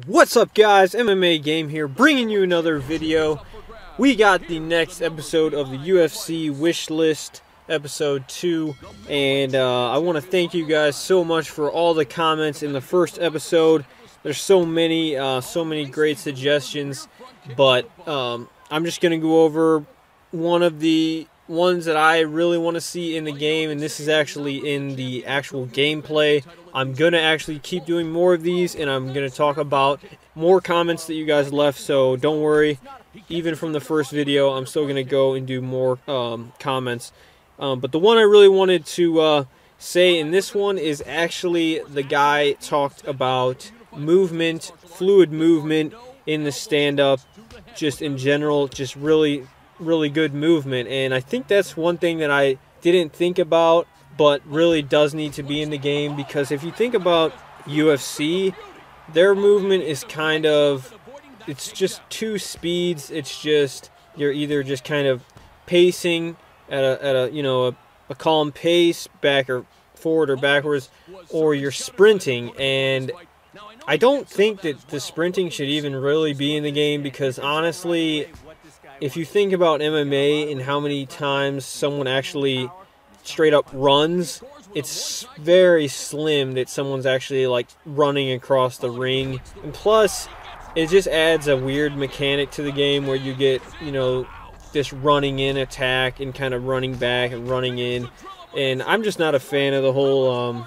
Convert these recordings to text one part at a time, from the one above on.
What's up, guys? MMA Game here, bringing you another video. We got the next episode of the UFC Wishlist, episode 2, and I want to thank you guys so much for all the comments in the first episode. There's so many great suggestions, but I'm just going to go over one of the ones that I really want to see in the game, and this is actually in the actual gameplay. I'm going to actually keep doing more of these, and I'm going to talk about more comments that you guys left, so don't worry. Even from the first video, I'm still going to go and do more comments. But the one I really wanted to say in this one is actually the guy talked about movement, fluid movement in the stand-up, just in general, just really good movement. And I think that's one thing that I didn't think about, but really does need to be in the game, because if you think about UFC, their movement is kind of, it's just two speeds. It's just, you're either just kind of pacing at a calm pace, back or forward or backwards, or you're sprinting. And I don't think that the sprinting should even really be in the game, because honestly, if you think about MMA and how many times someone actually straight up runs, it's very slim that someone's actually like running across the ring. And plus, it just adds a weird mechanic to the game where you get, this running in attack and kind of running back and running in. And I'm just not a fan of the whole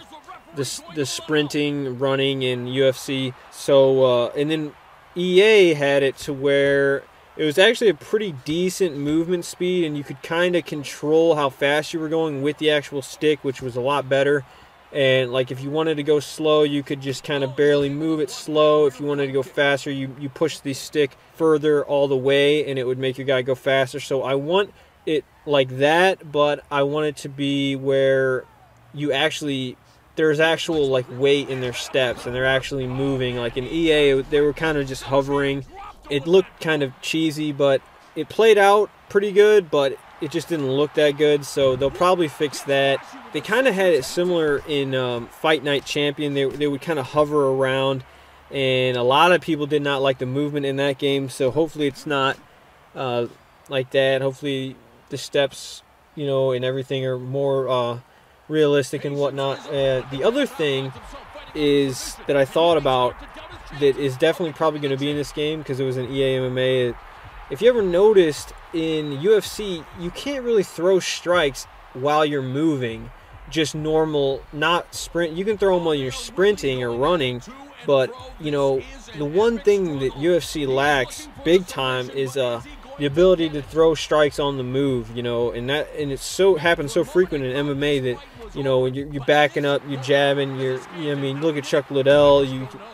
the sprinting, running in UFC. So and then EA had it to where it was actually a pretty decent movement speed, and you could kind of control how fast you were going with the actual stick, which was a lot better. And like if you wanted to go slow, you could just kind of barely move it slow. If you wanted to go faster, you push the stick further all the way, and it would make your guy go faster. So I want it like that, but I want it to be where you actually, there's actual like weight in their steps, and they're actually moving. Like in EA, they were kind of just hovering. It looked kind of cheesy, but it played out pretty good, but it just didn't look that good, so they'll probably fix that. They kind of had it similar in Fight Night Champion. They would kind of hover around, and a lot of people did not like the movement in that game, so hopefully it's not like that. Hopefully the steps, and everything are more realistic and whatnot. The other thing is that I thought about that is definitely probably going to be in this game, because it was an EA MMA. If you ever noticed, in UFC, you can't really throw strikes while you're moving. Just normal, not sprint. You can throw them while you're sprinting or running, but, the one thing that UFC lacks big time is the ability to throw strikes on the move, and it's happens so frequent in MMA that, when you're backing up, you're jabbing, look at Chuck Liddell,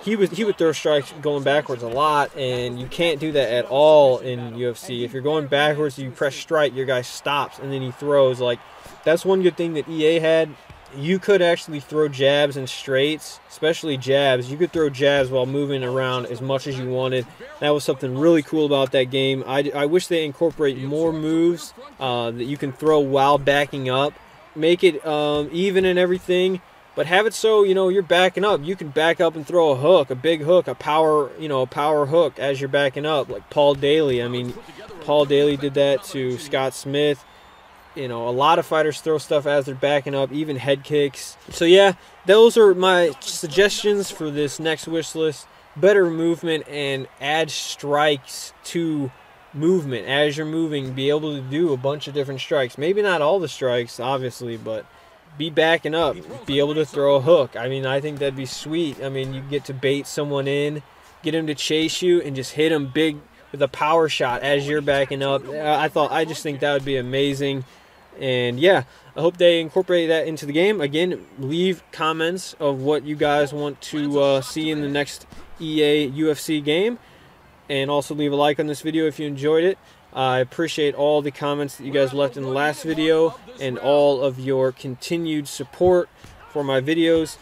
he would throw strikes going backwards a lot, and you can't do that at all in UFC. If you're going backwards, you press strike, your guy stops, and then he throws. Like, that's one good thing that EA had. You could actually throw jabs and straights, especially jabs. You could throw jabs while moving around as much as you wanted. That was something really cool about that game. I wish they incorporate more moves that you can throw while backing up. Make it even and everything, but have it so you're backing up. You can back up and throw a hook, a big hook, a power hook as you're backing up, like Paul Daly. Paul Daly did that to Scott Smith. A lot of fighters throw stuff as they're backing up, even head kicks. So yeah, those are my suggestions for this next wish list. Better movement, and add strikes to movement as you're moving. Be able to do a bunch of different strikes. Maybe not all the strikes, obviously, but be backing up. Be able to throw a hook. I think that'd be sweet. You get to bait someone in, get him to chase you, and just hit him big with a power shot as you're backing up. I just think that would be amazing. And yeah, I hope they incorporate that into the game. Again, leave comments of what you guys want to see in the next EA UFC game. And also leave a like on this video if you enjoyed it. I appreciate all the comments that you guys left in the last video, and all of your continued support for my videos.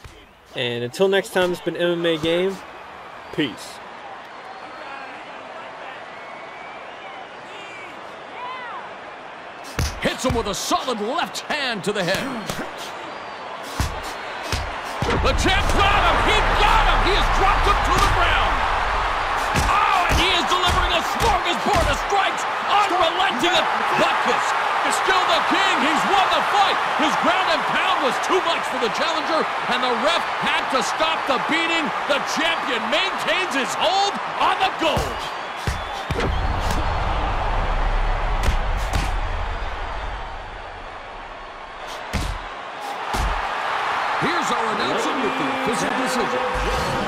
And until next time, it's been MMA Game. Peace. Hits him with a solid left hand to the head. The champ's got him. He got him. He has dropped him to the ground. smorgasbord of strikes, unrelenting at Butkus is still the king. He's won the fight. His ground and pound was too much for the challenger, and the ref had to stop the beating. The champion maintains his hold on the gold. Here's our announcer with the official decision.